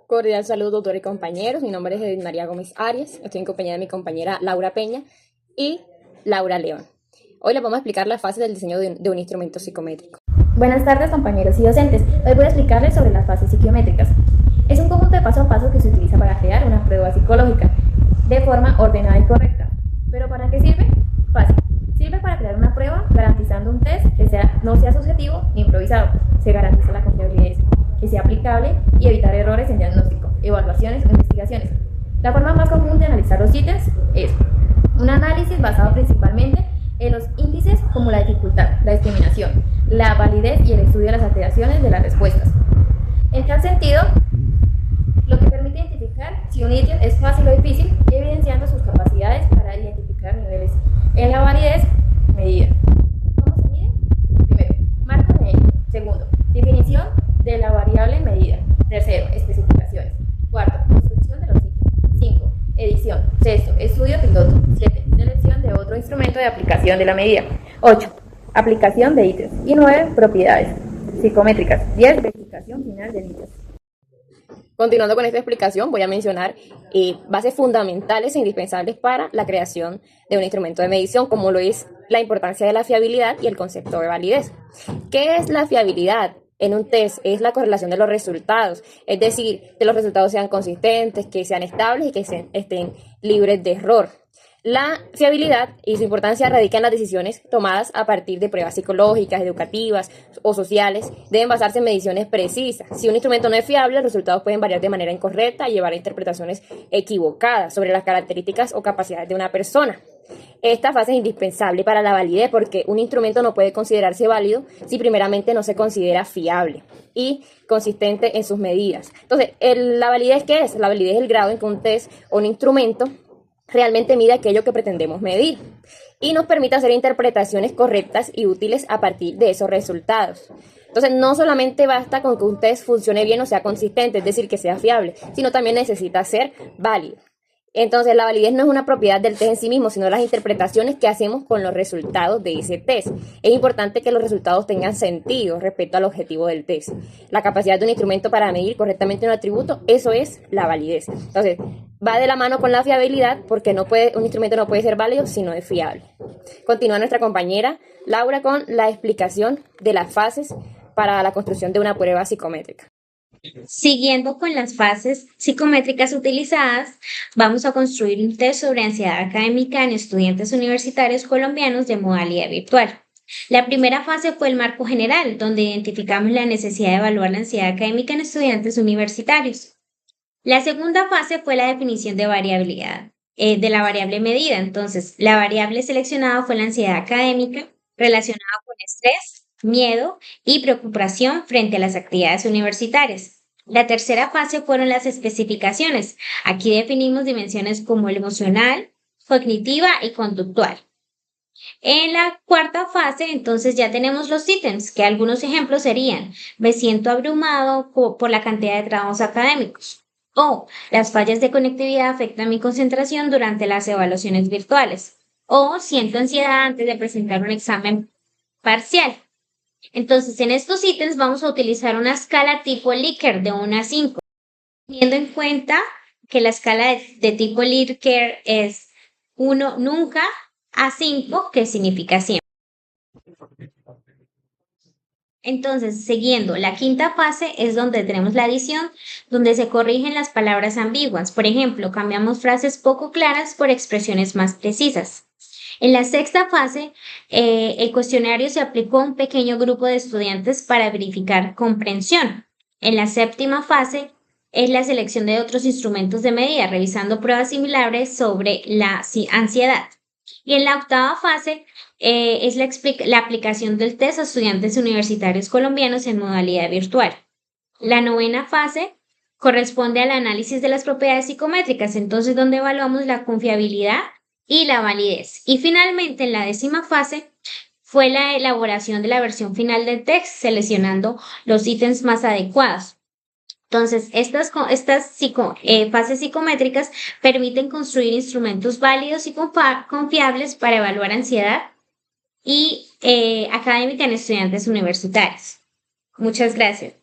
Cordial saludo, doctor y compañeros. Mi nombre es Edith María Gómez Arias. Estoy en compañía de mi compañera Laura Peña y Laura León. Hoy les vamos a explicar la fase del diseño de un instrumento psicométrico. Buenas tardes, compañeros y docentes. Hoy voy a explicarles sobre las fases psicométricas. Es un conjunto de paso a paso que se utiliza para crear una prueba psicológica de forma ordenada y correcta. ¿Pero para qué sirve? Fácil. Sirve para crear una prueba garantizando un test que no sea subjetivo ni improvisado. Se garantiza la confiabilidad, que sea aplicable y evitar errores en diagnóstico, evaluaciones o investigaciones. La forma más común de analizar los ítems es un análisis basado principalmente en los índices como la dificultad, la discriminación, la validez y el estudio de las alteraciones de las respuestas. En tal sentido, lo que permite identificar si un ítem es fácil o difícil, evidenciando sus capacidades para identificar niveles en la validez medida. ¿Cómo se mide? Primero, marco de ello. Segundo, definición de la variable medida. Tercero, especificaciones. Cuarto, construcción de los ítems. 5. Edición. Sexto, estudio piloto. 7. Selección de otro instrumento de aplicación de la medida. 8. Aplicación de ítems. Y 9. Propiedades psicométricas. 10. Verificación final del ítem. Continuando con esta explicación, voy a mencionar bases fundamentales e indispensables para la creación de un instrumento de medición, como lo es la importancia de la fiabilidad y el concepto de validez. ¿Qué es la fiabilidad? En un test es la correlación de los resultados, es decir, que los resultados sean consistentes, que sean estables y que estén libres de error. La fiabilidad y su importancia radica en las decisiones tomadas a partir de pruebas psicológicas, educativas o sociales. Deben basarse en mediciones precisas. Si un instrumento no es fiable, los resultados pueden variar de manera incorrecta y llevar a interpretaciones equivocadas sobre las características o capacidades de una persona. Esta fase es indispensable para la validez porque un instrumento no puede considerarse válido si primeramente no se considera fiable y consistente en sus medidas. Entonces, ¿la validez qué es? La validez es el grado en que un test o un instrumento realmente mide aquello que pretendemos medir y nos permite hacer interpretaciones correctas y útiles a partir de esos resultados. Entonces, no solamente basta con que un test funcione bien o sea consistente, es decir, que sea fiable, sino también necesita ser válido. Entonces, la validez no es una propiedad del test en sí mismo, sino las interpretaciones que hacemos con los resultados de ese test. Es importante que los resultados tengan sentido respecto al objetivo del test. La capacidad de un instrumento para medir correctamente un atributo, eso es la validez. Entonces, va de la mano con la fiabilidad porque un instrumento no puede ser válido si no es fiable. Continúa nuestra compañera Laura con la explicación de las fases para la construcción de una prueba psicométrica. Siguiendo con las fases psicométricas utilizadas, vamos a construir un test sobre ansiedad académica en estudiantes universitarios colombianos de modalidad virtual. La primera fase fue el marco general, donde identificamos la necesidad de evaluar la ansiedad académica en estudiantes universitarios. La segunda fase fue la definición de variabilidad, de la variable medida. Entonces, la variable seleccionada fue la ansiedad académica relacionada con estrés, miedo y preocupación frente a las actividades universitarias. La tercera fase fueron las especificaciones. Aquí definimos dimensiones como el emocional, cognitiva y conductual. En la cuarta fase, entonces ya tenemos los ítems, que algunos ejemplos serían: me siento abrumado por la cantidad de trabajos académicos, o las fallas de conectividad afectan mi concentración durante las evaluaciones virtuales, o siento ansiedad antes de presentar un examen parcial. Entonces, en estos ítems vamos a utilizar una escala tipo Likert de 1 a 5, teniendo en cuenta que la escala de tipo Likert es 1 nunca, a 5 que significa siempre. Entonces, siguiendo, la quinta fase es donde tenemos la adición, donde se corrigen las palabras ambiguas. Por ejemplo, cambiamos frases poco claras por expresiones más precisas. En la sexta fase, el cuestionario se aplicó a un pequeño grupo de estudiantes para verificar comprensión. En la séptima fase es la selección de otros instrumentos de medida, revisando pruebas similares sobre la ansiedad. Y en la octava fase es la aplicación del test a estudiantes universitarios colombianos en modalidad virtual. La novena fase corresponde al análisis de las propiedades psicométricas, entonces donde evaluamos la confiabilidad y la validez. Y finalmente, en la décima fase fue la elaboración de la versión final del test, seleccionando los ítems más adecuados. Entonces, estas fases psicométricas permiten construir instrumentos válidos y confiables para evaluar ansiedad y académica en estudiantes universitarios. Muchas gracias.